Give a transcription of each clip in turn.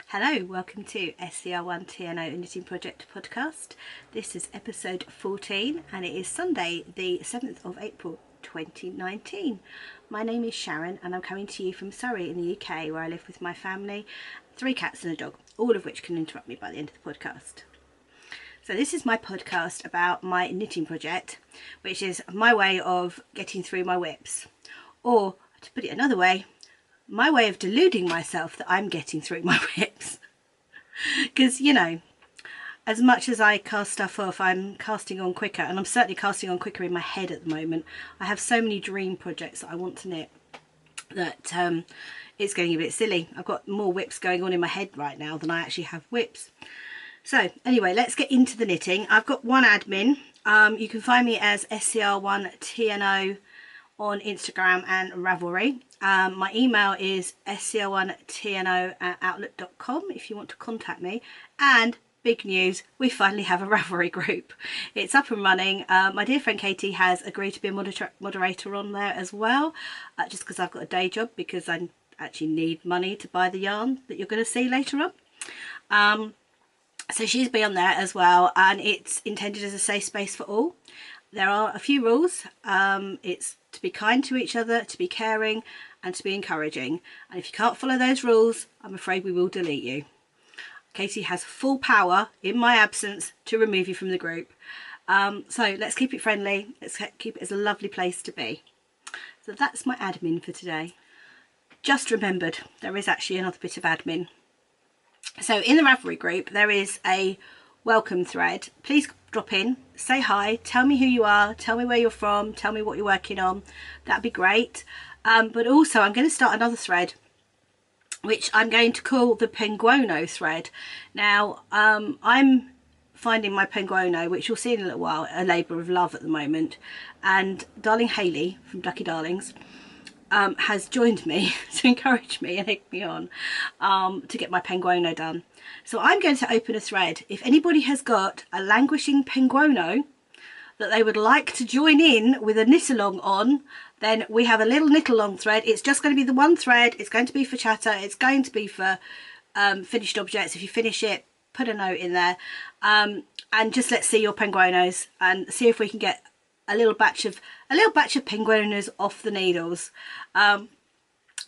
Hello, welcome to scr1tno Knitting Project podcast. This is episode 14 and it is Sunday the 7th of April 2019. My name is Sharon and I'm coming to you from Surrey in the UK, where I live with my family, 3 cats and a dog, all of which can interrupt me by the end of the podcast. So this is my podcast about my knitting project, which is my way of getting through my whips, or to put it another way, my way of deluding myself that I'm getting through my whips. Because, you know, as much as I cast stuff off, I'm casting on quicker, and I'm certainly casting on quicker in my head at the moment. I have so many dream projects that I want to knit that it's getting a bit silly. I've got more whips going on in my head right now than I actually have whips. So anyway, let's get into the knitting. I've got one admin. You can find me as scr1tno on Instagram and Ravelry. My email is scr1tno@outlook.com if you want to contact me. And big news, we finally have a Ravelry group. It's up and running. My dear friend Katie has agreed to be a moderator on there as well, just because I've got a day job, because I actually need money to buy the yarn that you're going to see later on. So she's been on there as well, and it's intended as a safe space for all. There are a few rules. It's to be kind to each other, to be caring, and to be encouraging. And if you can't follow those rules, I'm afraid we will delete you. Katie has full power in my absence to remove you from the group. So let's keep it friendly. Let's keep it as a lovely place to be. So that's my admin for today. Just remembered, there is actually another bit of admin. So in the Ravelry group, there is a welcome thread. Please drop in, say hi, tell me who you are, tell me where you're from, tell me what you're working on. That'd be great. But also I'm going to start another thread, which I'm going to call the Penguono thread. Now I'm finding my Penguono, which you'll see in a little while, a labour of love at the moment, and darling Hailey from Ducky Darlings has joined me to encourage me and egg me on to get my Penguono done. So I'm going to open a thread. If anybody has got a languishing Penguono that they would like to join in with a knit along on, then we have a little knit along thread. It's just going to be the one thread. It's going to be for chatter. It's going to be for finished objects. If you finish it, put a note in there, and just let's see your Penguonos and see if we can get a little batch of Penguonos off the needles.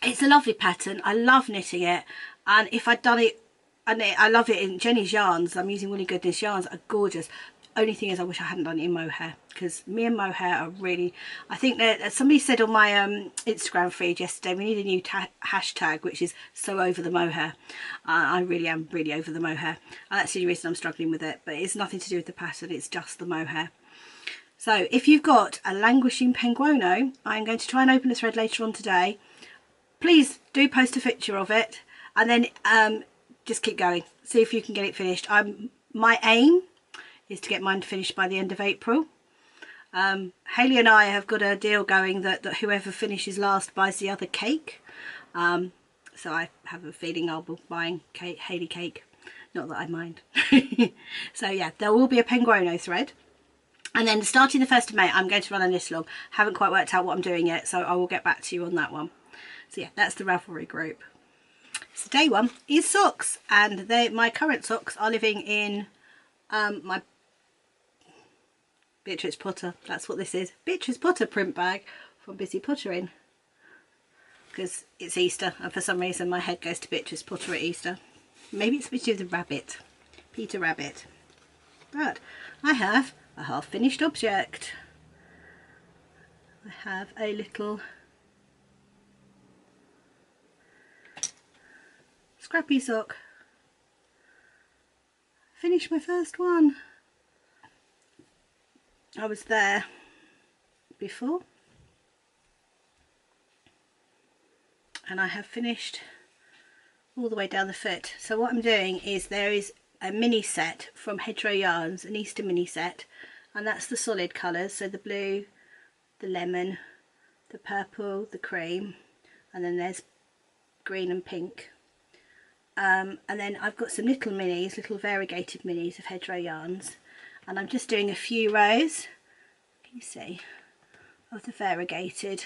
It's a lovely pattern. I love knitting it, and if I'd done it, and I love it in Jenny's yarns. I'm using Woolly Goodness yarns, are gorgeous. Only thing is, I wish I hadn't done it in mohair, because me and mohair are really, I think that somebody said on my Instagram feed yesterday, we need a new hashtag, which is so over the mohair. I really am really over the mohair. That's the only reason I'm struggling with it, but it's nothing to do with the pattern, it's just the mohair. So if you've got a languishing Penguono, I'm going to try and open a thread later on today. Please do post a picture of it, and then just keep going. See if you can get it finished. My aim is to get mine finished by the end of April. Hailey and I have got a deal going that whoever finishes last buys the other cake. So I have a feeling I'll be buying Hailey cake. Not that I mind. So yeah, there will be a Penguono thread. And then starting the 1st of May, I'm going to run a knit along. Haven't quite worked out what I'm doing yet, so I will get back to you on that one. So yeah, that's the Ravelry group. So day one is socks, and my current socks are living in my Beatrice Potter. That's what this is. Beatrice Potter print bag from Busy Pottering. Because it's Easter, and for some reason my head goes to Beatrice Potter at Easter. Maybe it's to do with the rabbit, Peter Rabbit. But I have a half finished object. I have a little scrappy sock. Finished my first one. I was there before, and I have finished all the way down the foot. So what I'm doing is, there is a mini set from Hedgerow Yarns, an Easter mini set, and that's the solid colours, so the blue, the lemon, the purple, the cream, and then there's green and pink. And then I've got some little minis, little variegated minis of Hedgerow yarns, and I'm just doing a few rows, can you see, of the variegated.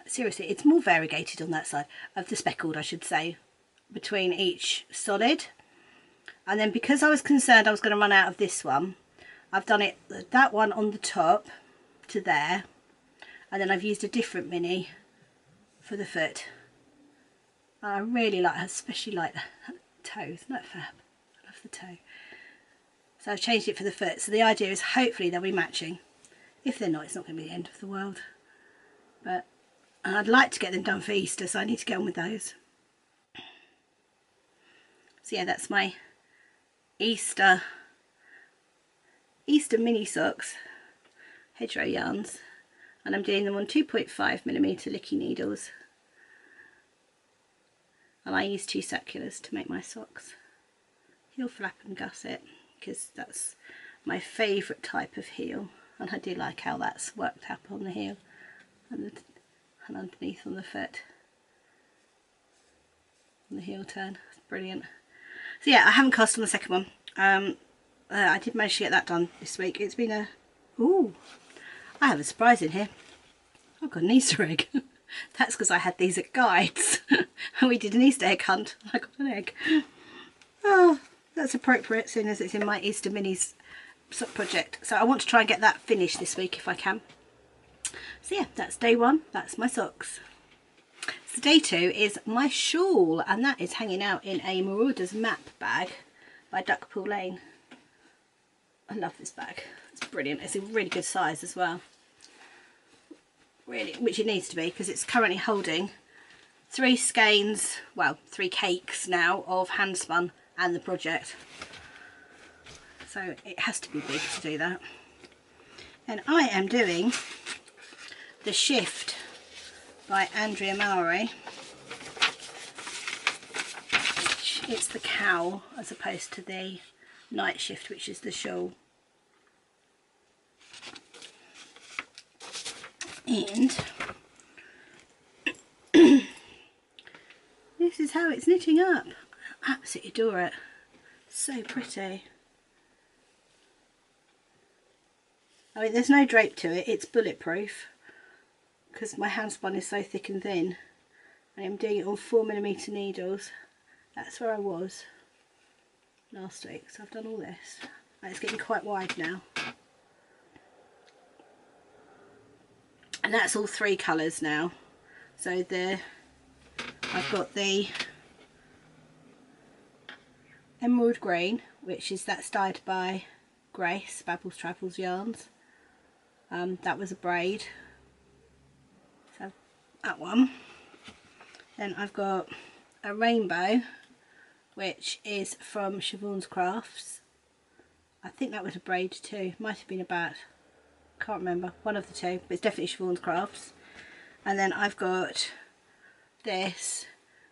Seriously, it's more variegated on that side, of the speckled I should say, between each solid. And then because I was concerned I was going to run out of this one, I've done it, that one on the top to there, and then I've used a different mini for the foot. I really like, I especially like the toe, isn't that fab? I love the toe. So I've changed it for the foot, so the idea is hopefully they'll be matching. If they're not, it's not going to be the end of the world. But I'd like to get them done for Easter, so I need to get on with those. So yeah, that's my Easter mini socks, Hedgerow yarns, and I'm doing them on 2.5mm licky needles. And I use 2 circulars to make my socks. Heel flap and gusset, because that's my favourite type of heel, and I do like how that's worked up on the heel and underneath on the foot, on the heel turn. It's brilliant. So yeah, I haven't cast on the second one. I did manage to get that done this week. It's been a... Ooh, I have a surprise in here. I've got an Easter egg. That's because I had these at Guides and we did an Easter egg hunt. I got an egg. Oh, that's appropriate, seeing as it's in my Easter Minis sock project. So I want to try and get that finished this week if I can. So yeah, that's day one. That's my socks. So day two is my shawl, and that is hanging out in a Marauder's Map bag by Duckpool Lane. I love this bag. It's brilliant. It's a really good size as well. Really, which it needs to be, because it's currently holding 3 skeins, well, 3 cakes now of handspun and the project. So it has to be big to do that. And I am doing the Shift by Andrea Mowry. It's the Cowl as opposed to the Night Shift, which is the Shawl. And this is how it's knitting up. I absolutely adore it. So pretty. I mean, there's no drape to it. It's bulletproof because my handspun is so thick and thin. I am doing it on 4mm needles. That's where I was last week. So I've done all this. And it's getting quite wide now. And that's all 3 colours now. So I've got the emerald green, which is that's dyed by Grace, Babbles Travels Yarns. That was a braid. So that one. Then I've got a rainbow, which is from Siobhan's Crafts. I think that was a braid too. Might have been about, can't remember, one of the two, but it's definitely Siobhan's Crafts. And then I've got this,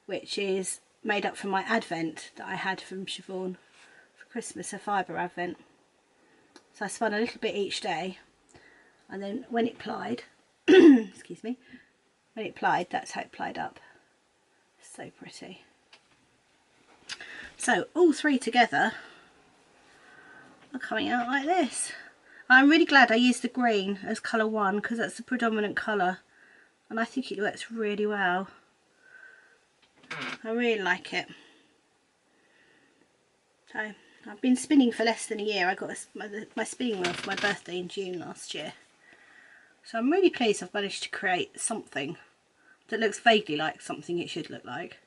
which is made up from my advent that I had from Siobhan for Christmas, a fibre advent. So I spun a little bit each day, and then when it plied, excuse me, when it plied, that's how it plied up. So pretty. So all 3 together are coming out like this. I'm really glad I used the green as colour 1 because that's the predominant colour, and I think it works really well. I really like it. So I've been spinning for less than a year. I got my spinning wheel for my birthday in June last year. So I'm really pleased I've managed to create something that looks vaguely like something it should look like.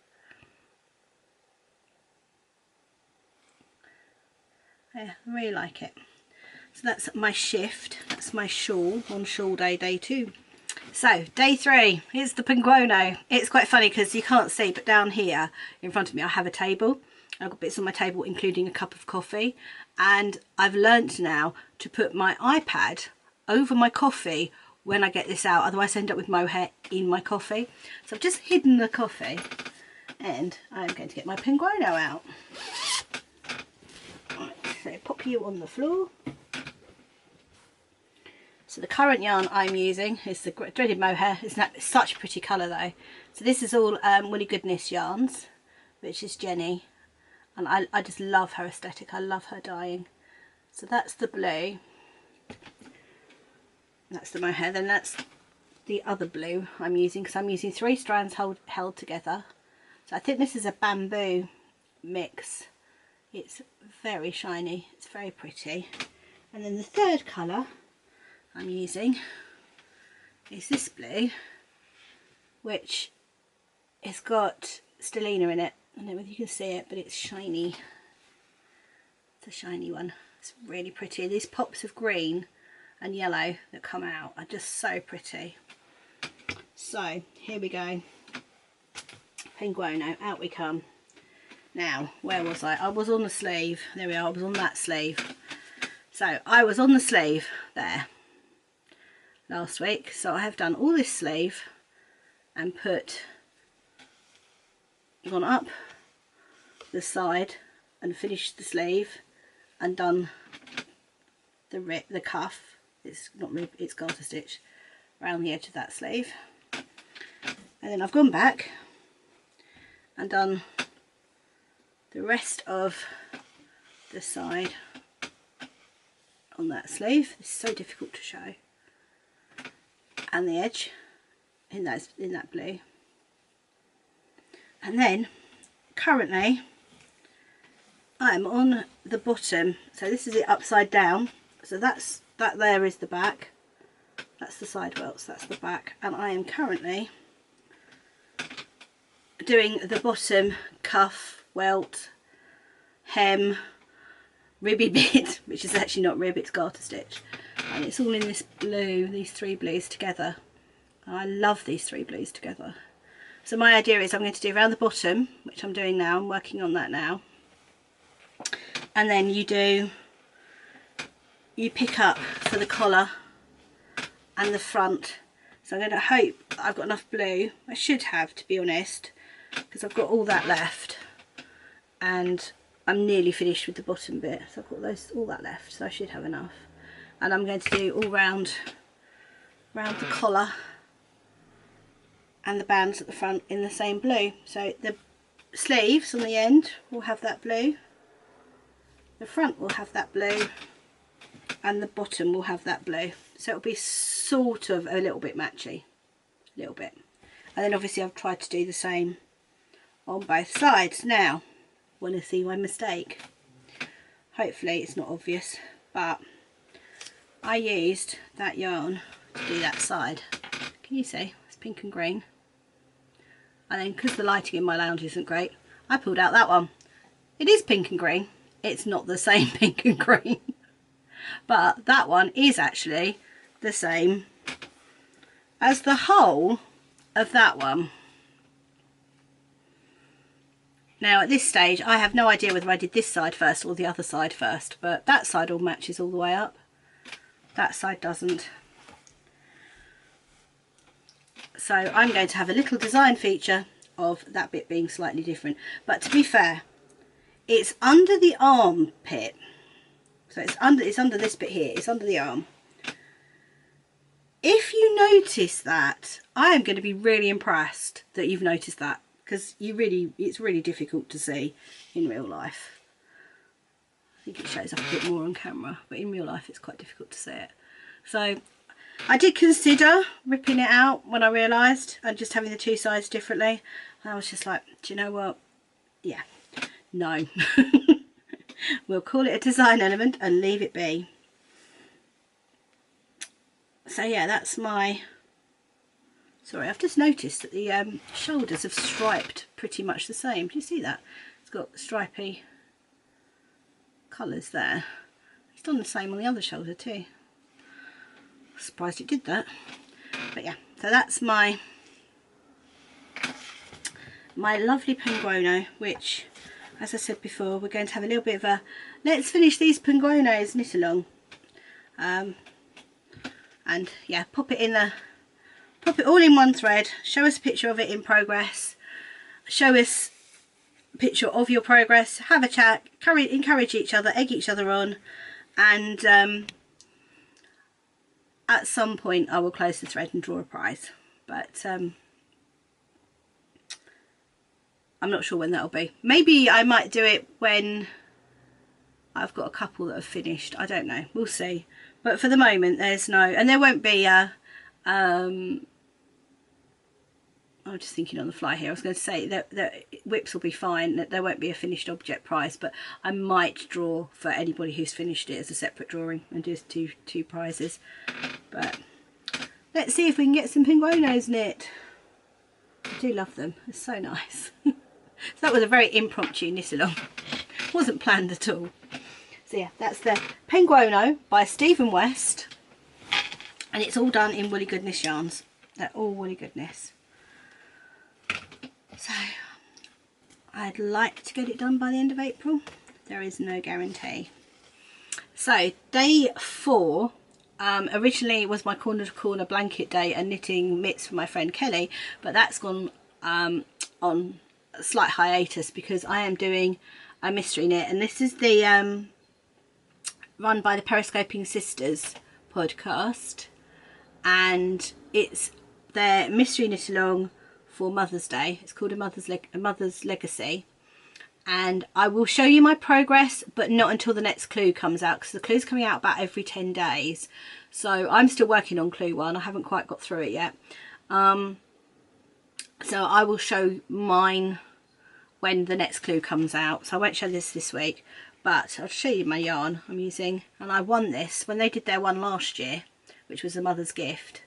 Yeah, I really like it. So that's my shift, that's my shawl on shawl day, day 2. So day 3 is the Penguono. It's quite funny because you can't see, but down here in front of me I have a table. I've got bits on my table including a cup of coffee, and I've learnt now to put my iPad over my coffee when I get this out, otherwise I end up with mohair in my coffee. So I've just hidden the coffee and I'm going to get my Penguono out. Right, so pop you on the floor. So the current yarn I'm using is the Threaded Mohair. It's such a pretty colour though. So this is all Woolly Goodness yarns, which is Jenny, and I just love her aesthetic. I love her dyeing. So that's the blue. That's the mohair. Then that's the other blue I'm using, because I'm using 3 strands held together. So I think this is a bamboo mix. It's very shiny. It's very pretty. And then the third colour I'm using is this blue, which has got stellina in it. I don't know whether you can see it, but it's shiny. It's a shiny one. It's really pretty. These pops of green and yellow that come out are just so pretty. So here we go. Penguono, out we come. Now, where was I? I was on the sleeve. There we are. I was on that sleeve. So I was on the sleeve there last week. So I have done all this sleeve and gone up the side and finished the sleeve and done the cuff. It's not rib, it's garter stitch around the edge of that sleeve. And then I've gone back and done the rest of the side on that sleeve. It's so difficult to show. And the edge in that blue. And then currently I'm on the bottom, so this is it upside down. So that there is the back, that's the side welts, that's the back, and I am currently doing the bottom cuff, welt, hem, ribby bit, which is actually not rib, it's garter stitch, and it's all in this blue, these 3 blues together. And I love these 3 blues together. So my idea is I'm going to do around the bottom, which I'm doing now, I'm working on that now, and then you pick up for the collar and the front. So I'm going to hope I've got enough blue. I should have, to be honest, because I've got all that left and I'm nearly finished with the bottom bit. So I've got all that left, so I should have enough. And I'm going to do all round the collar and the bands at the front in the same blue. So the sleeves on the end will have that blue, the front will have that blue, and the bottom will have that blue. So it'll be sort of a little bit matchy, a little bit. And then obviously I've tried to do the same on both sides. Now, want to see my mistake? Hopefully it's not obvious, but I used that yarn to do that side. Can you see? It's pink and green. And then because the lighting in my lounge isn't great, I pulled out that one. It is pink and green. It's not the same pink and green. But that one is actually the same as the whole of that one. Now at this stage I have no idea whether I did this side first or the other side first, but that side all matches all the way up, that side doesn't. So I'm going to have a little design feature of that bit being slightly different. But to be fair, it's under the armpit. So it's under this bit here, it's under the arm. If you notice that, I am going to be really impressed that you've noticed that, because it's really difficult to see in real life. I think it shows up a bit more on camera, but in real life it's quite difficult to see it. So I did consider ripping it out when I realised, and just having the 2 sides differently. And I was just like, do you know what? Yeah, no. We'll call it a design element and leave it be. So yeah, that's my... Sorry, I've just noticed that the shoulders have striped pretty much the same. Do you see that? It's got stripy colours there. It's done the same on the other shoulder too. Surprised it did that. But yeah, so that's my lovely Penguono, which, as I said before, we're going to have a little bit of a let's finish these Penguonos knit along. And yeah, pop it all in one thread, show us a picture of it in progress, show us a picture of your progress, have a chat, encourage each other, egg each other on, and at some point I will close the thread and draw a prize, but I'm not sure when that'll be. Maybe I might do it when I've got a couple that have finished. I don't know, we'll see. But for the moment there's no, and there won't be a I'm just thinking on the fly here. I was going to say that whips will be fine, that there won't be a finished object prize, but I might draw for anybody who's finished it as a separate drawing and do two prizes. But let's see if we can get some Penguonos knit. I do love them, it's so nice. So that was a very impromptu knit along. Wasn't planned at all. So yeah, that's the Penguono by Stephen West, and it's all done in Woolly Goodness yarns. They're all Woolly Goodness. So I'd like to get it done by the end of April. There is no guarantee. So day 4 originally was my corner to corner blanket day and knitting mitts for my friend Kelly, but that's gone on a slight hiatus because I am doing a mystery knit, and this is the run by the Periscoping Sisters podcast, and it's their mystery knit along for Mother's Day. It's called a Mother's Legacy, and I will show you my progress, but not until the next clue comes out, because the clue's coming out about every 10 days. So I'm still working on clue 1. I haven't quite got through it yet. So I will show mine when the next clue comes out. So I won't show this week, but I'll show you my yarn I'm using. And I won this when they did their one last year, which was a mother's gift.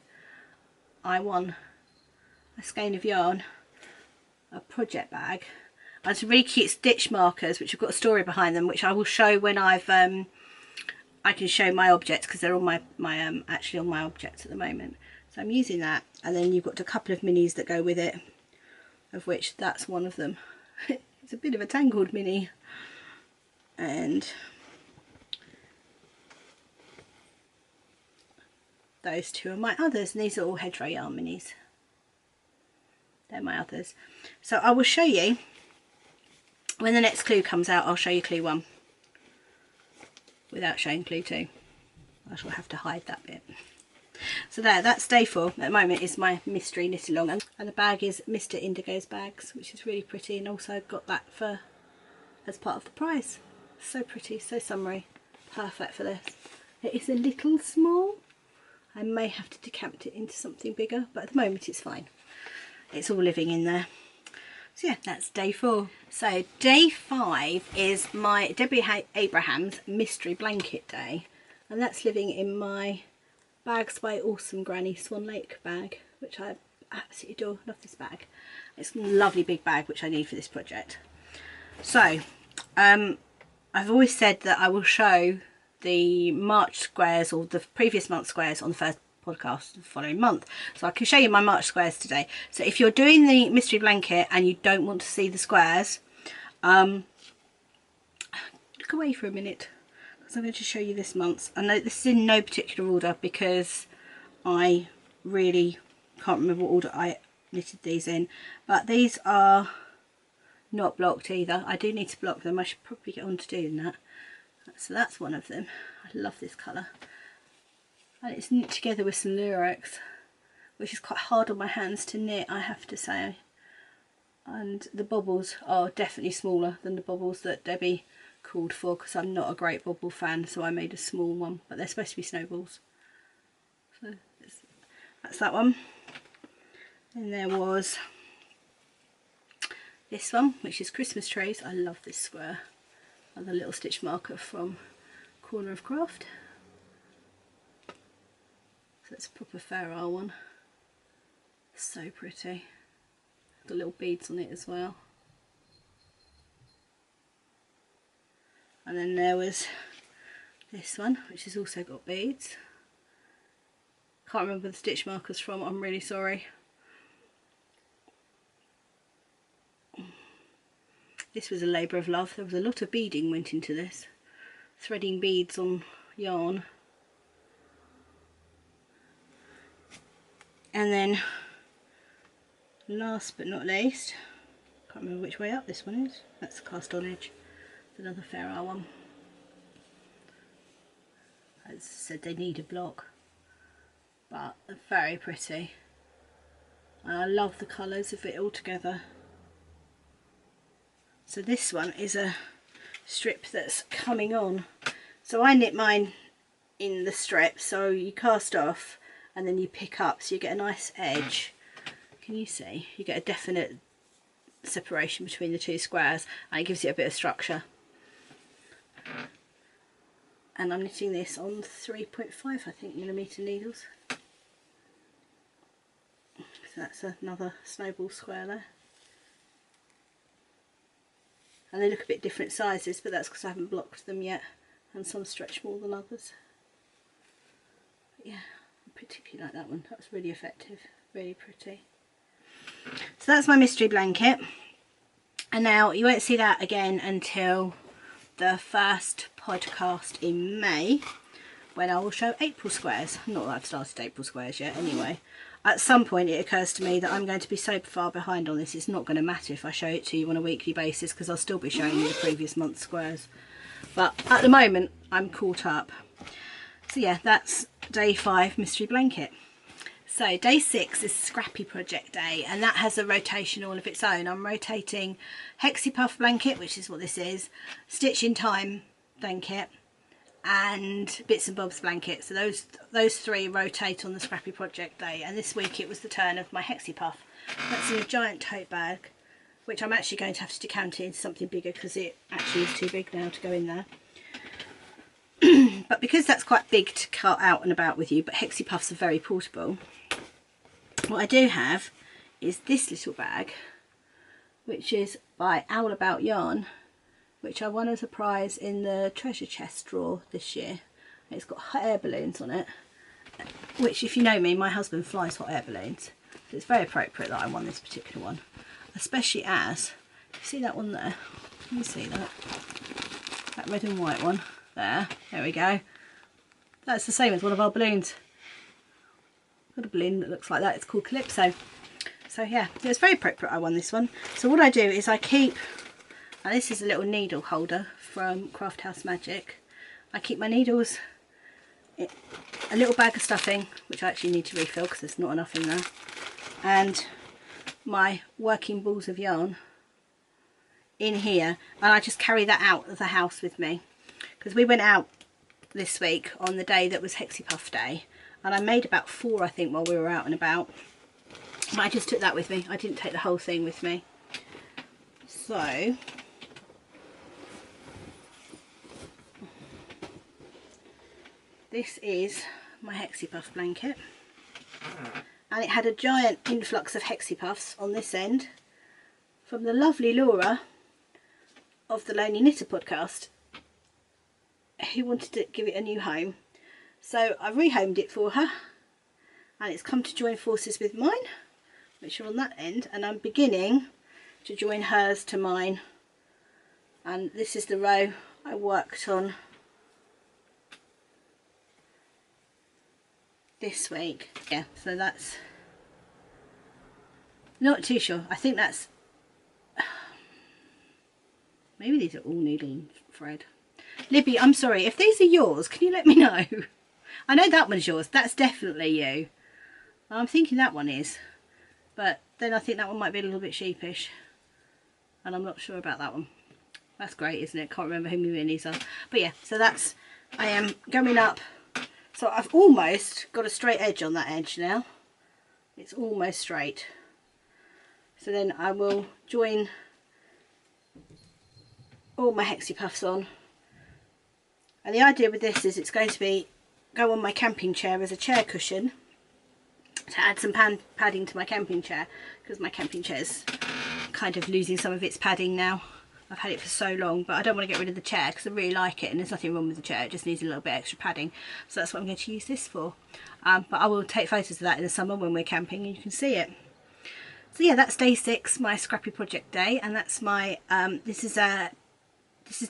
I won a skein of yarn, a project bag, and some really cute stitch markers which have got a story behind them, which I will show when I've I can show my objects, because they're on my actually on my objects at the moment. So I'm using that, and then you've got a couple of minis that go with it, of which that's one of them. It's a bit of a tangled mini, and those two are my others, and these are all Hedgerow yarn minis. They're my others. So I will show you when the next clue comes out. I'll show you clue 1 without showing clue 2. I shall have to hide that bit. So that's day 4 at the moment, is my mystery knit along, and the bag is Mr. Indigo's bags, which is really pretty, and also got that for as part of the prize. So pretty, so summery, perfect for this. It is a little small. I may have to decamp it into something bigger, but at the moment it's fine. It's all living in there. So yeah, that's day 4. So day 5 is my Debbie Abraham's mystery blanket day, and that's living in my Bags by Awesome Granny Swan Lake bag, which I absolutely adore. Love this bag. It's a lovely big bag which I need for this project. So I've always said that I will show the March squares, or the previous month squares, on the first podcast the following month, so I can show you my March squares today. So if you're doing the mystery blanket and you don't want to see the squares, look away for a minute, because I'm going to show you this month's. I know this is in no particular order because I really can't remember what order I knitted these in, but these are not blocked either. I do need to block them. I should probably get on to doing that. So that's one of them. I love this colour. And it's knit together with some Lurex, which is quite hard on my hands to knit, I have to say. And the bobbles are definitely smaller than the bobbles that Debbie called for, because I'm not a great bobble fan, so I made a small one, but they're supposed to be snowballs. So that's that one. And there was this one, which is Christmas trees. I love this square. And the little stitch marker from Corner of Kraft. So it's a proper ferrule one. So pretty. Got little beads on it as well. And then there was this one, which has also got beads. Can't remember the stitch markers from, I'm really sorry. This was a labour of love. There was a lot of beading went into this. Threading beads on yarn. And then, last but not least, can't remember which way up this one is. That's the cast on edge. It's another ferrule one. As I said, they need a block. but very pretty. I love the colours of it all together. So this one is a strip that's coming on. So I knit mine in the strip, so you cast off and then you pick up, so you get a nice edge. Can you see? You get a definite separation between the two squares, and it gives you a bit of structure. And I'm knitting this on 3.5, I think, millimetre needles. So that's another snowball square there. And they look a bit different sizes, but that's because I haven't blocked them yet, and some stretch more than others. But yeah, I particularly like that one. That was really effective, really pretty. So that's my mystery blanket, and now you won't see that again until the first podcast in May, when I will show April squares. Not that I've started April squares yet anyway. At some point it occurs to me that I'm going to be so far behind on this, it's not going to matter if I show it to you on a weekly basis, because I'll still be showing you the previous month's squares. But at the moment I'm caught up. So yeah, that's day 5 mystery blanket. So day 6 is Scrappy Project day, and that has a rotation all of its own. I'm rotating Hexie Puff blanket, which is what this is, Stitch in Time blanket, and Bits and Bobs blanket. So those 3 rotate on the Scrappy Project day, and this week it was the turn of my Hexie Puff. That's in a giant tote bag, which I'm actually going to have to decant it into something bigger, because it actually is too big now to go in there. But because that's quite big to cut out and about with you, but Hexie Puffs are very portable, what I do have is this little bag, which is by Owl About Yarn, which I won as a prize in the treasure chest draw this year. It's got hot air balloons on it, which, if you know me, my husband flies hot air balloons, so it's very appropriate that I won this particular one, especially as, you see that one there, can you see that? That red and white one there we go, that's the same as one of our balloons. Got a balloon that looks like that, it's called Calypso. So yeah, it's very appropriate I won this one. So what I do is I keep, and this is a little needle holder from Craft House Magic, I keep my needles in a little bag of stuffing, which I actually need to refill because there's not enough in there, and my working balls of yarn in here, and I just carry that out of the house with me, because we went out this week on the day that was Hexie Puff day, and I made about 4, I think, while we were out and about. I just took that with me, I didn't take the whole thing with me. So this is my Hexie Puff blanket, and it had a giant influx of Hexie Puffs on this end from the lovely Laura of the Lonely Knitter podcast, who wanted to give it a new home. So I rehomed it for her, and it's come to join forces with mine, which are on that end, and I'm beginning to join hers to mine. And this is the row I worked on this week. Yeah, so that's, not too sure, I think that's, maybe these are all needle and thread. Libby, I'm sorry, if these are yours, can you let me know? I know that one's yours, that's definitely you. I'm thinking that one is, but then I think that one might be a little bit sheepish, and I'm not sure about that one. That's great, isn't it? Can't remember who my minis are. But yeah, so that's, I am going up, so I've almost got a straight edge on that edge now. It's almost straight. So then I will join all my Hexie Puffs on. And the idea with this is it's going to go on my camping chair as a chair cushion, to add some padding to my camping chair, because my camping chair's kind of losing some of its padding now. I've had it for so long, but I don't want to get rid of the chair because I really like it, and there's nothing wrong with the chair, it just needs a little bit extra padding, so that's what I'm going to use this for. But I will take photos of that in the summer when we're camping and you can see it. So yeah, that's day 6, my Scrappy Project day, and that's my this is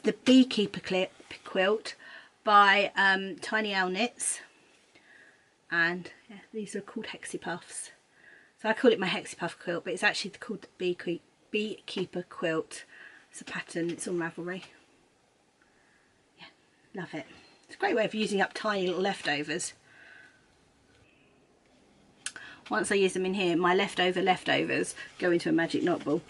the Beekeeper quilt by Tiny Owl Knits, and yeah, these are called Hexie Puffs. So I call it my Hexie Puff quilt, but it's actually called the Beekeeper quilt. It's a pattern, it's on Ravelry. Yeah, love it. It's a great way of using up tiny little leftovers. once I use them in here, my leftovers go into a magic knot ball.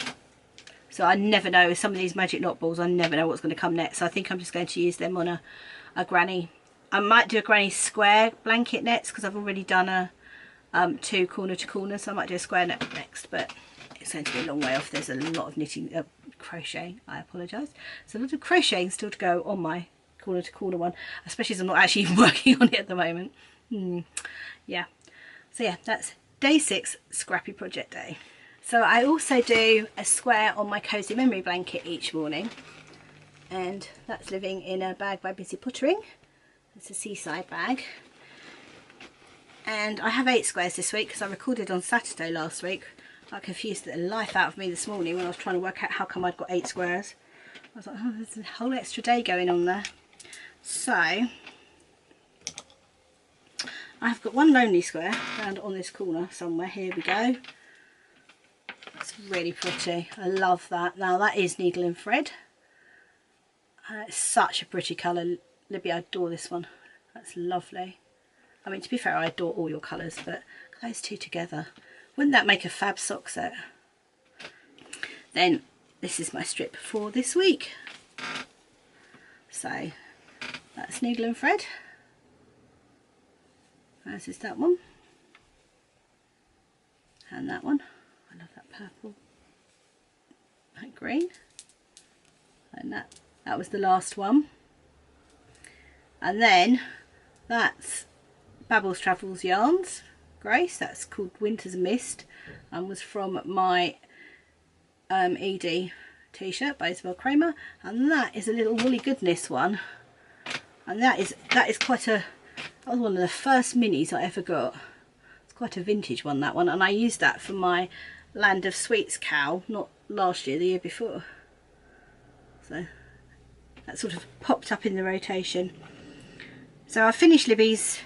So I never know, some of these magic knot balls, I never know what's going to come next. So I think I'm just going to use them on a granny. I might do a granny square blanket next, because I've already done a 2 corner to corner, so I might do a square net next, but it's going to be a long way off. There's a lot of knitting, crocheting, I apologise. There's a lot of crocheting still to go on my corner to corner one, especially as I'm not actually working on it at the moment. Yeah, so yeah, that's day 6 Scrappy Project day. So I also do a square on my cozy memory blanket each morning, and that's living in a bag by Busy Pottering. It's a seaside bag, and I have 8 squares this week because I recorded on Saturday last week. I confused the life out of me this morning when I was trying to work out how come I'd got 8 squares. I was like, oh, there's a whole extra day going on there. So I've got one lonely square around on this corner somewhere. Here we go. It's really pretty. I love that. Now that is needle and thread. It's such a pretty colour. Libby, I adore this one. That's lovely. I mean, to be fair, I adore all your colours, but those two together, wouldn't that make a fab sock set? Then this is my strip for this week. So that's needle and thread. As is that one. And that one. I love that purple. That green. And that was the last one. And then that's Babbles Travels Yarns Grace. That's called Winter's Mist and was from my ED t-shirt by Isabel Kramer. And that is a little woolly goodness one. And that is quite a, that was one of the first minis I ever got. It's quite a vintage one, that one. And I used that for my Land of Sweets cowl, not last year, the year before. So that sort of popped up in the rotation. So I finished Libby's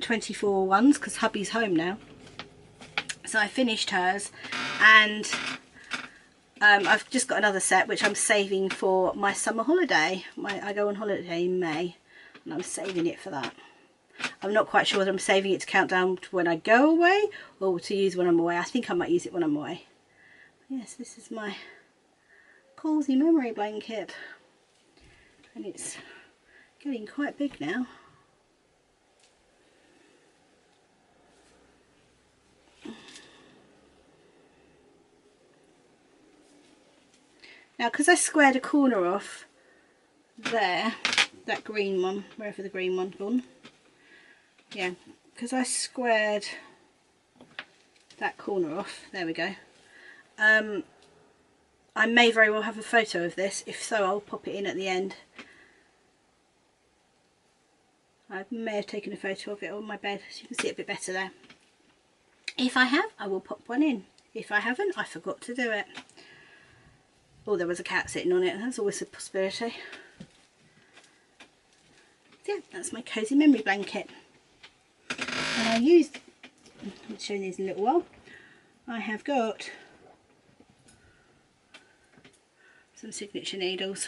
24 ones because hubby's home now. So I finished hers, and I've just got another set which I'm saving for my summer holiday. I go on holiday in May, and I'm saving it for that. I'm not quite sure whether I'm saving it to count down to when I go away or to use when I'm away. I think I might use it when I'm away. Yes, this is my cozy memory blanket, and it's getting quite big now. Now, because I squared a corner off there, that green one, wherever the green one's gone, yeah, because I squared that corner off, there we go. I may very well have a photo of this. If so, I'll pop it in at the end. I may have taken a photo of it on my bed so you can see it a bit better there. If I have, I will pop one in. If I haven't, I forgot to do it. Or there was a cat sitting on it. That's always a possibility. So yeah, that's my cozy memory blanket. And I used, I'll show you these in a little while. I have got some signature needles.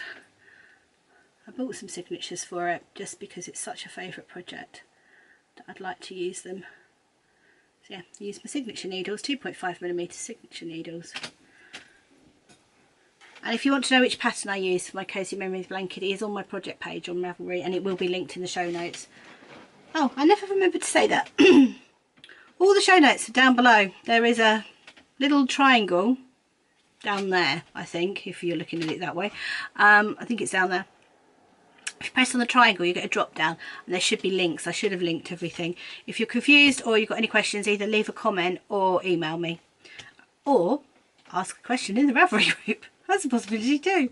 I bought some signatures for it just because it's such a favourite project that I'd like to use them. So yeah, I used my signature needles, 2.5mm signature needles. And if you want to know which pattern I use for my Cozy Memories blanket, it is on my project page on Ravelry, and it will be linked in the show notes. Oh, I never remembered to say that. All the show notes are down below. There is a little triangle down there, I think, if you're looking at it that way. I think it's down there. If you press on the triangle, you get a drop down, and there should be links. I should have linked everything. If you're confused or you've got any questions, either leave a comment or email me. Or ask a question in the Ravelry group. That's a possibility too.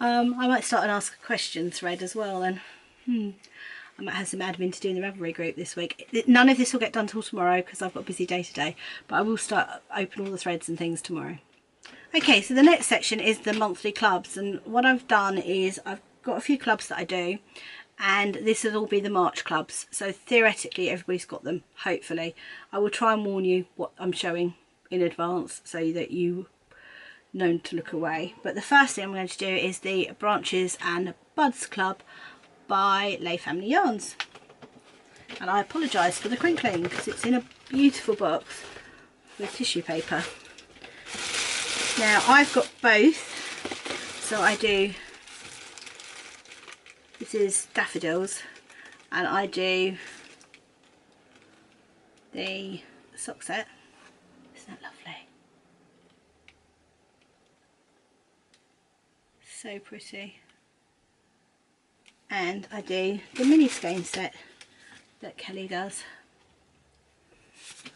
I might start an ask a question thread as well then. I might have some admin to do in the Ravelry group this week. None of this will get done till tomorrow because I've got a busy day today, but I will start open all the threads and things tomorrow. Okay, so the next section is the monthly clubs, and what I've done is I've got a few clubs that I do, and this will all be the March clubs. So theoretically everybody's got them, hopefully. I will try and warn you what I'm showing in advance so that you know to look away. But the first thing I'm going to do is the Branches and Buds Club by Lay Family Yarns. And I apologise for the crinkling because it's in a beautiful box with tissue paper. Now I've got both, so I do, this is daffodils, and I do the sock set. Isn't that lovely? So pretty. And I do the mini skein set that Kelly does.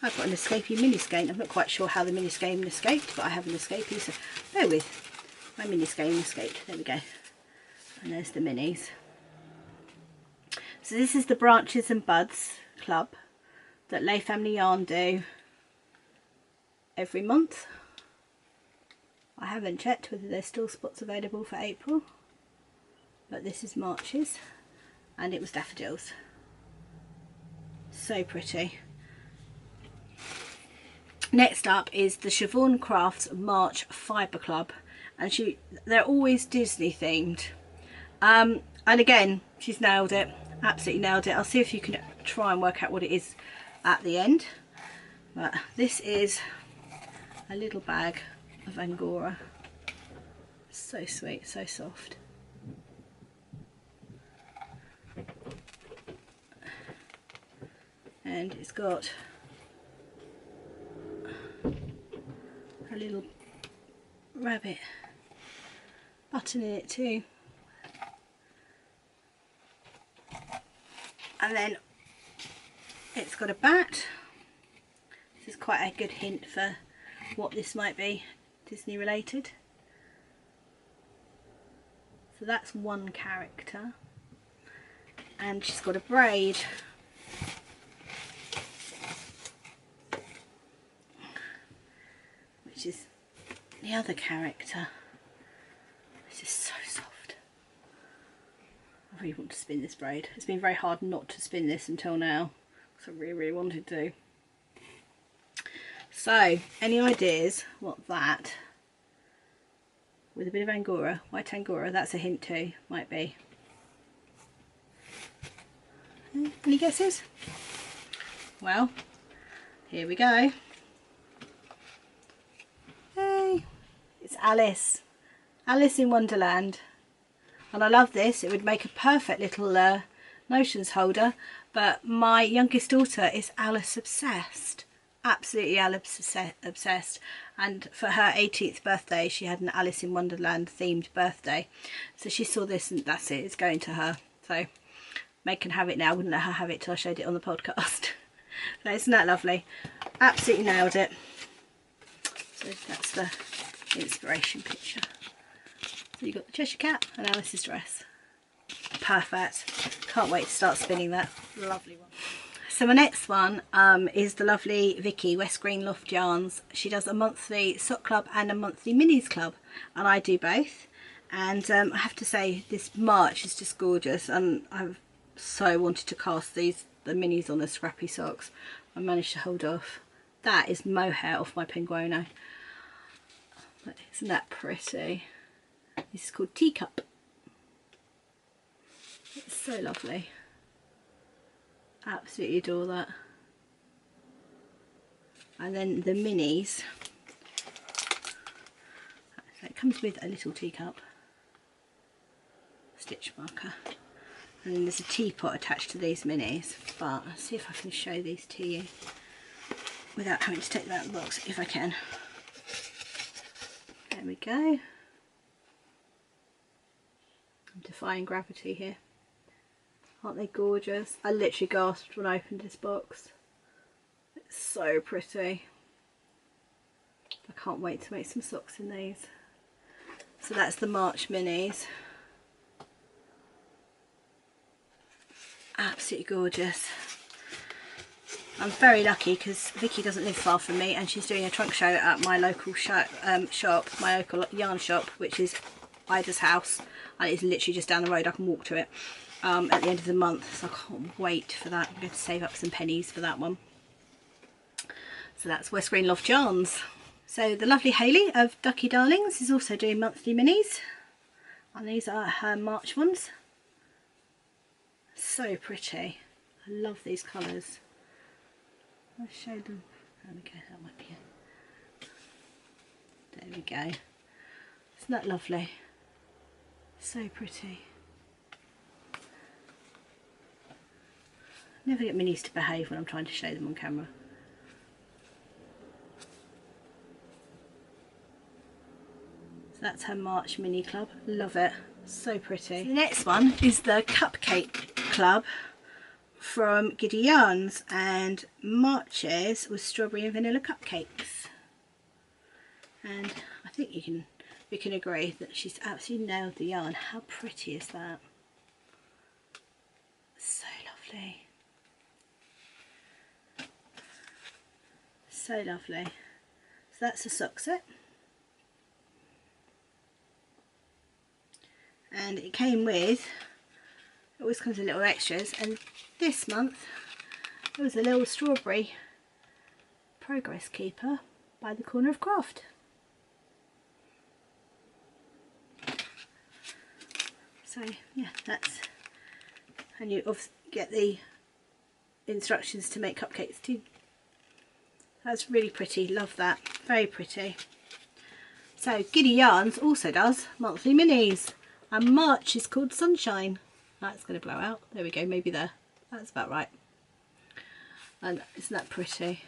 I've got an escapee mini skein. I'm not quite sure how the mini skein escaped, but I have an escapee, so bear with. My mini skein escaped. There we go. And there's the minis. So this is the Branches and Buds Club that Lay Family Yarn do every month. I haven't checked whether there's still spots available for April, but this is March's, and it was daffodils. So pretty. Next up is the Siobhan Crafts March Fibre Club, and they're always Disney themed. And again, she's nailed it, absolutely nailed it. I'll see if you can try and work out what it is at the end. But this is a little bag of Angora. So sweet, so soft. And it's got a little rabbit button in it too. And then it's got a bat. This is quite a good hint for what this might be, Disney related. So that's one character. And she's got a braid. Which is the other character. This is so soft. I really want to spin this braid. It's been very hard not to spin this until now, because I really wanted to. So, any ideas what that, with a bit of Angora, white Angora, that's a hint too, might be? Any guesses? Well, here we go. Hey, it's Alice. Alice in Wonderland. And I love this. It would make a perfect little notions holder, but my youngest daughter is Alice obsessed. Absolutely Alice obsessed, and for her 18th birthday she had an Alice in Wonderland themed birthday, so she saw this and that's it, it's going to her. So Meg can have it now. I wouldn't let her have it till I showed it on the podcast. So isn't that lovely? Absolutely nailed it. So that's the inspiration picture. So you've got the Cheshire Cat and Alice's dress. Perfect. Can't wait to start spinning that. Lovely one. So my next one is the lovely Vicky, West Green Loft Yarns. She does a monthly sock club and a monthly minis club, and I do both. And I have to say, this March is just gorgeous, and I've so wanted to cast the minis on the scrappy socks. I managed to hold off. That is mohair off my Penguono. But isn't that pretty? This is called Teacup. It's so lovely. Absolutely adore that. And then the minis, so it comes with a little teacup, stitch marker, and then there's a teapot attached to these minis. But I'll see if I can show these to you without having to take them out of the box, if I can. There we go. I'm defying gravity here. Aren't they gorgeous? I literally gasped when I opened this box. It's so pretty. I can't wait to make some socks in these. So that's the March minis. Absolutely gorgeous. I'm very lucky because Vicky doesn't live far from me, and she's doing a trunk show at my local shop, my local yarn shop, which is Ida's house, and it's literally just down the road. I can walk to it. At the end of the month, so I can't wait for that. I'm going to save up some pennies for that one. So that's West Green Loft Yarns. So the lovely Hailey of Ducky Darlings is also doing monthly minis, and these are her March ones. So pretty. I love these colours. I'll show them. There we go, that might be it. There we go. Isn't that lovely? So pretty. Never get minis to behave when I'm trying to show them on camera. So that's her March mini club. Love it. So pretty. So the next one is the Cupcake Club from Giddy Yarns, and March's was strawberry and vanilla cupcakes. And I think we can agree that she's absolutely nailed the yarn. How pretty is that? So lovely. So lovely. So that's a sock set. And it came with, it always comes with little extras, and this month it was a little strawberry progress keeper by the Corner of Kraft. So yeah, that's, and you obviously get the instructions to make cupcakes too. That's really pretty, love that, very pretty. So Giddy Yarns also does monthly minis, and March is called Sunshine. That's going to blow out, there we go, maybe there, that's about right. And isn't that pretty?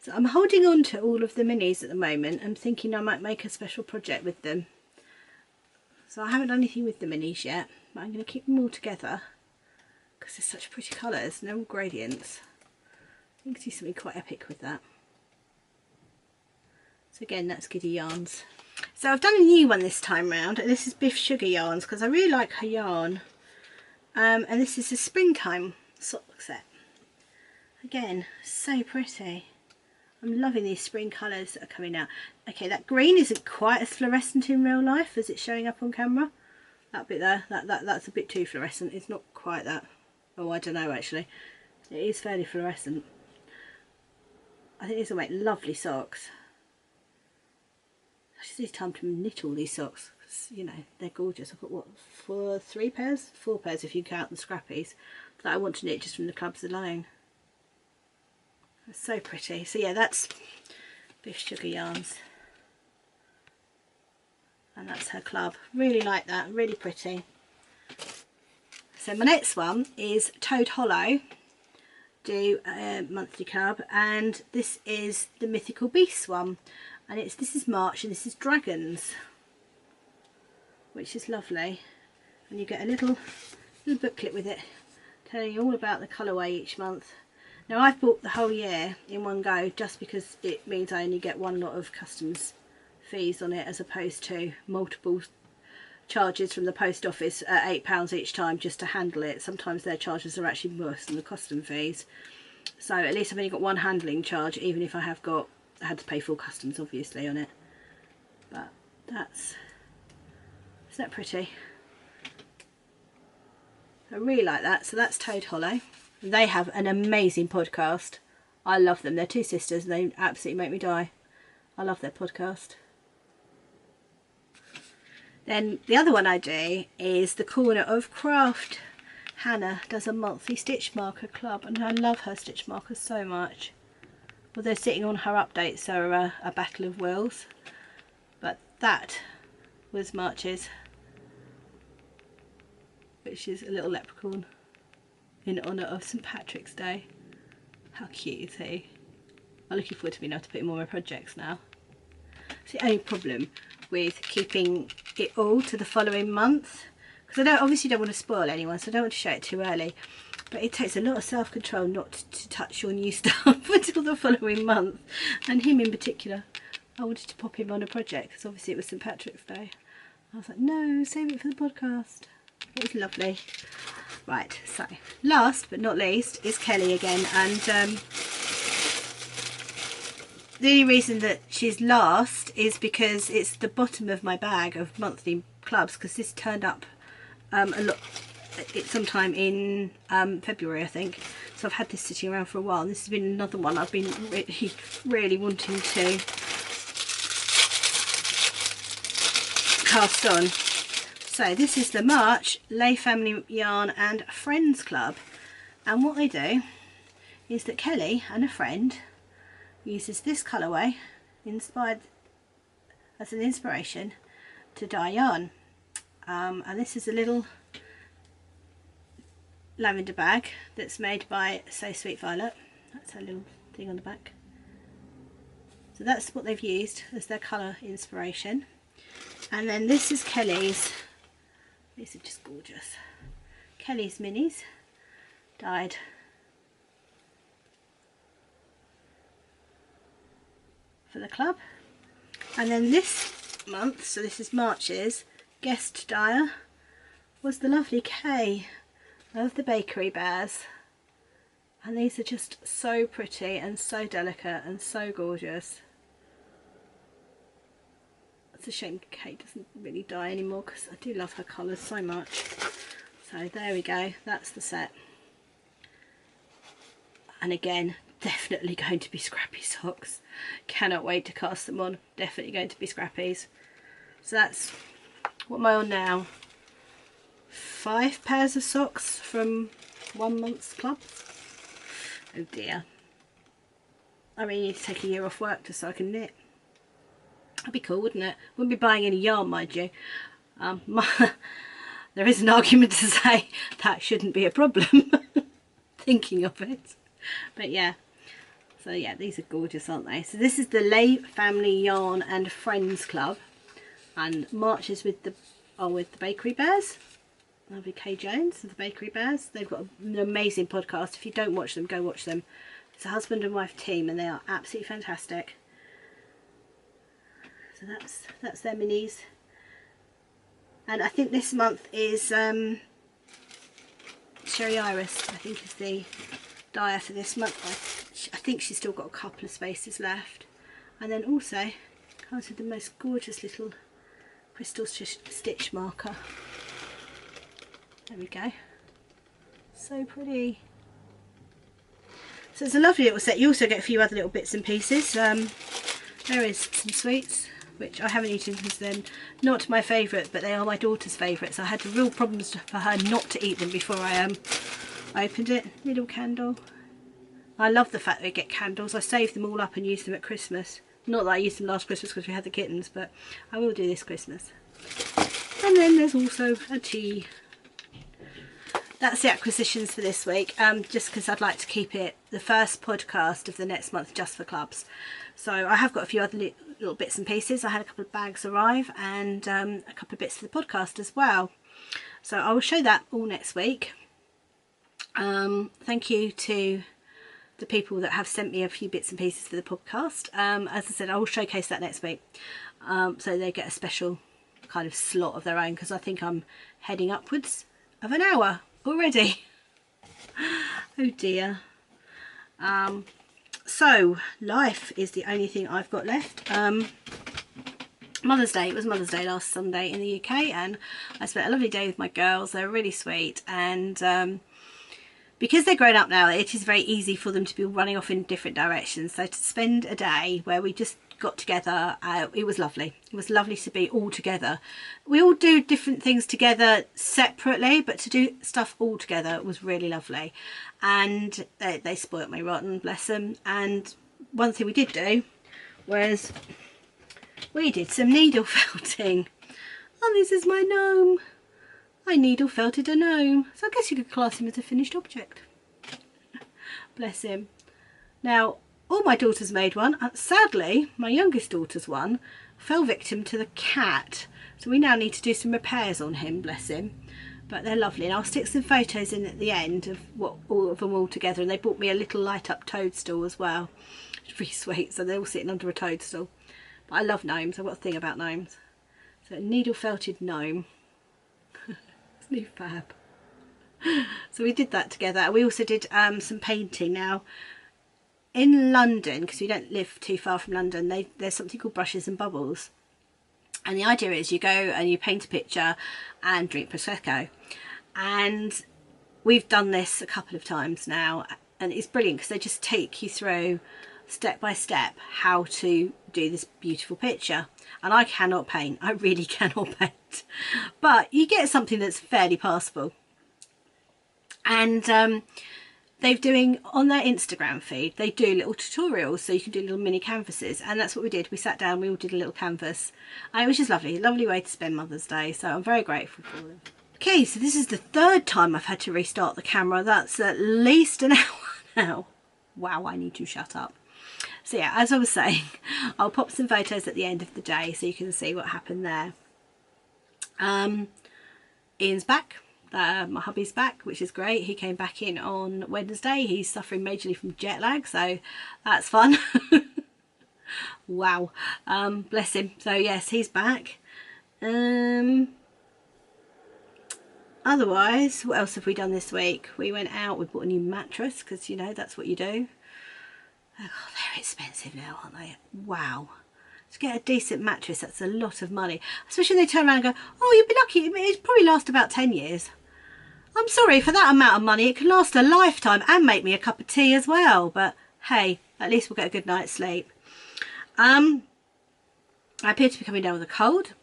So I'm holding on to all of the minis at the moment. I'm thinking I might make a special project with them. So I haven't done anything with the minis yet, but I'm going to keep them all together because they're such pretty colours and they're all gradients. I can do something quite epic with that. So again, that's Giddy Yarns. So I've done a new one this time round, and this is Biff Sugar yarns because I really like her yarn. And this is a springtime sock set. Again, so pretty. I'm loving these spring colours that are coming out. Okay, that green isn't quite as fluorescent in real life as it's showing up on camera. That bit there, that's a bit too fluorescent. It's not quite that. Oh, I don't know actually. It is fairly fluorescent. I think these will make lovely socks. I just need time to knit all these socks because, you know, they're gorgeous. I've got what, 4 pairs if you count the scrappies that I want to knit just from the clubs alone. It's so pretty. So yeah, that's Biff Sugar yarns, and that's her club. Really like that, really pretty. So my next one is Toad Hollow, do a monthly club, and this is the Mythical Beasts one, and this is March, and this is dragons, which is lovely. And you get a little booklet with it telling you all about the colourway each month. Now I've bought the whole year in one go just because it means I only get one lot of customs fees on it as opposed to multiple charges from the post office at £8 each time just to handle it. Sometimes their charges are actually worse than the custom fees. So at least I've only got one handling charge, even if I had to pay full customs obviously on it. But isn't that pretty? I really like that. So that's Toad Hollow. They have an amazing podcast. I love them. They're two sisters and they absolutely make me die. I love their podcast. Then the other one I do is the Corner of Kraft. Hannah does a monthly stitch marker club, and I love her stitch markers so much. Although sitting on her updates are a battle of wills. But that was March's, which is a little leprechaun in honour of St Patrick's Day. How cute is he? I'm looking forward to being able to put him on my projects now. It's the only problem with keeping it all to the following month, because I obviously don't want to spoil anyone, so I don't want to show it too early. But it takes a lot of self-control not to touch your new stuff until the following month. And him in particular, I wanted to pop him on a project because obviously it was St Patrick's Day. I was like, no, save it for the podcast. It was lovely. Right, so last but not least is Kelly again, and the only reason that she's last is because it's the bottom of my bag of monthly clubs, because this turned up sometime in February I think, so I've had this sitting around for a while, and this has been another one I've been really wanting to cast on. So this is the March Lay Family Yarn and Friends Club, and what they do is that Kelly and a friend uses this colourway inspired as an inspiration to dye yarn, and this is a little lavender bag that's made by So Sweet Violet. That's her little thing on the back. So that's what they've used as their colour inspiration. And then this is Kelly's, these are just gorgeous, Kelly's minis dyed for the club. And then this month, so this is March's guest dyer, was the lovely Kay of the Bakery Bears, and these are just so pretty and so delicate and so gorgeous. It's a shame Kate doesn't really dye anymore because I do love her colours so much. So there we go, that's the set. And again, definitely going to be Scrappy socks. Cannot wait to cast them on. Definitely going to be Scrappy's. So that's, what am I on now? 5 pairs of socks from 1 month's club. Oh dear. I really need to take a year off work just so I can knit. That'd be cool, wouldn't it? Wouldn't be buying any yarn, mind you. There is an argument to say that shouldn't be a problem. Thinking of it. But yeah. So yeah, these are gorgeous, aren't they? So this is the Lay Family Yarn and Friends Club. And March is with the Bakery Bears. Lovely Kay Jones of the Bakery Bears. They've got an amazing podcast. If you don't watch them, go watch them. It's a husband and wife team and they are absolutely fantastic. So that's their minis. And I think this month is Sherry Iris, I think, is the dyer for this month. I think she's still got a couple of spaces left. And then also comes with the most gorgeous little crystal stitch marker. There we go. So pretty. So it's a lovely little set. You also get a few other little bits and pieces. There is some sweets, which I haven't eaten because they're not my favourite, but they are my daughter's favourites. I had real problems for her not to eat them before I opened it. Little candle. I love the fact that we get candles. I save them all up and use them at Christmas. Not that I used them last Christmas because we had the kittens, but I will do this Christmas. And then there's also a tea. That's the acquisitions for this week, just because I'd like to keep it the first podcast of the next month just for clubs. So I have got a few other little bits and pieces. I had a couple of bags arrive and a couple of bits for the podcast as well. So I will show that all next week. Thank you to the people that have sent me a few bits and pieces for the podcast. As I said, I will showcase that next week. So they get a special kind of slot of their own because I think I'm heading upwards of an hour already. Oh dear. So life is the only thing I've got left. Mother's Day, it was Mother's Day last Sunday in the UK, and I spent a lovely day with my girls. They're really sweet, and because they're grown up now, it is very easy for them to be running off in different directions. So to spend a day where we just got together, it was lovely. It was lovely to be all together. We all do different things together separately, but to do stuff all together was really lovely. And they spoilt me rotten, bless them. And one thing we did do was we did some needle felting. Oh, this is my gnome. I needle felted a gnome. So I guess you could class him as a finished object. Bless him. Now, all my daughters made one. Sadly, my youngest daughter's one fell victim to the cat. So we now need to do some repairs on him, bless him. But they're lovely. And I'll stick some photos in at the end of all of them all together. And they bought me a little light up toadstool as well. It's really sweet. So they're all sitting under a toadstool. But I love gnomes. I've got a thing about gnomes. So a needle felted gnome. It's new fab. So we did that together. We also did some painting. Now, in London, because we don't live too far from London, there's something called brushes and bubbles. And the idea is you go and you paint a picture and drink Prosecco. And we've done this a couple of times now. And it's brilliant because they just take you through step by step how to do this beautiful picture. And I cannot paint, I really cannot paint, but you get something that's fairly passable. And they're doing on their Instagram feed, they do little tutorials, so you can do little mini canvases, and that's what we did. We sat down, we all did a little canvas, which is lovely, lovely way to spend Mother's Day, so I'm very grateful for them. Okay, so this is the third time I've had to restart the camera. That's at least an hour now. Wow, I need to shut up. So yeah, as I was saying, I'll pop some photos at the end of the day so you can see what happened there. Ian's back. My hubby's back, which is great. He came back in on Wednesday. He's suffering majorly from jet lag, so that's fun. Wow. Bless him. So yes, he's back. Otherwise, what else have we done this week? We went out, we bought a new mattress, because you know that's what you do. Oh, they're expensive now, aren't they? Wow. To get a decent mattress, that's a lot of money. Especially when they turn around and go, oh, you'd be lucky, it'd probably last about 10 years. I'm sorry, for that amount of money, it can last a lifetime and make me a cup of tea as well. But hey, at least we'll get a good night's sleep. I appear to be coming down with a cold.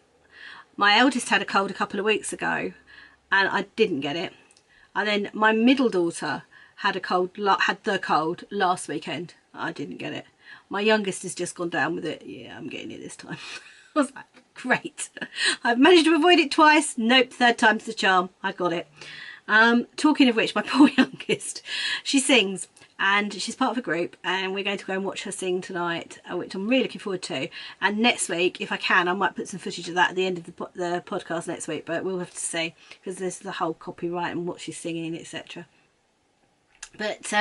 My eldest had a cold a couple of weeks ago, and I didn't get it. And then my middle daughter had the cold last weekend. I didn't get it. My youngest has just gone down with it. Yeah, I'm getting it this time. I was like, great. I've managed to avoid it twice. Nope, third time's the charm. I got it. Talking of which, my poor youngest, she sings and she's part of a group, and we're going to go and watch her sing tonight, which I'm really looking forward to. And next week, if I can, I might put some footage of that at the end of the podcast next week, but we'll have to see, because there's the whole copyright and what she's singing, etc. But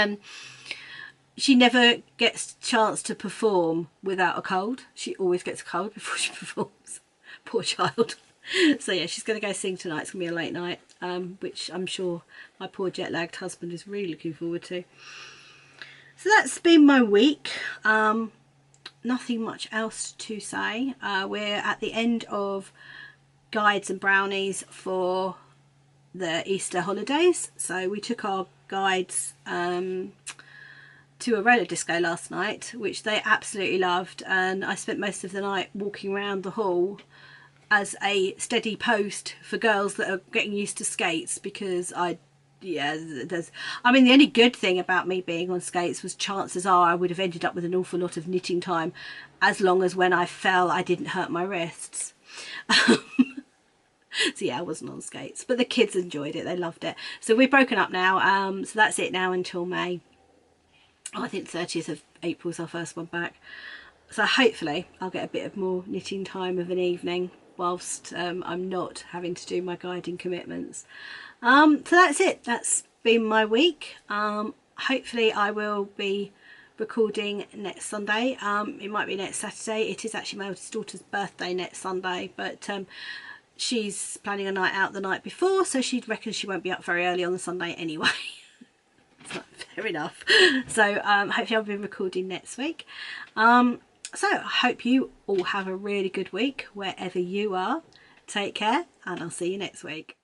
she never gets a chance to perform without a cold. She always gets a cold before she performs. Poor child. So yeah, she's going to go sing tonight. It's going to be a late night, which I'm sure my poor jet-lagged husband is really looking forward to. So that's been my week. Nothing much else to say. We're at the end of guides and brownies for the Easter holidays. So we took our guides to a roller disco last night, which they absolutely loved, and I spent most of the night walking around the hall as a steady post for girls that are getting used to skates, because the only good thing about me being on skates was chances are I would have ended up with an awful lot of knitting time, as long as when I fell I didn't hurt my wrists. So yeah, I wasn't on skates, but the kids enjoyed it, they loved it. So we've broken up now, so that's it now until May. I think 30th of April is our first one back. So hopefully I'll get a bit of more knitting time of an evening whilst I'm not having to do my guiding commitments. So that's it. That's been my week. Hopefully I will be recording next Sunday. It might be next Saturday. It is actually my oldest daughter's birthday next Sunday, but she's planning a night out the night before, so she reckons she won't be up very early on the Sunday anyway. Fair enough. So hopefully I'll be recording next week. So I hope you all have a really good week wherever you are. Take care, and I'll see you next week.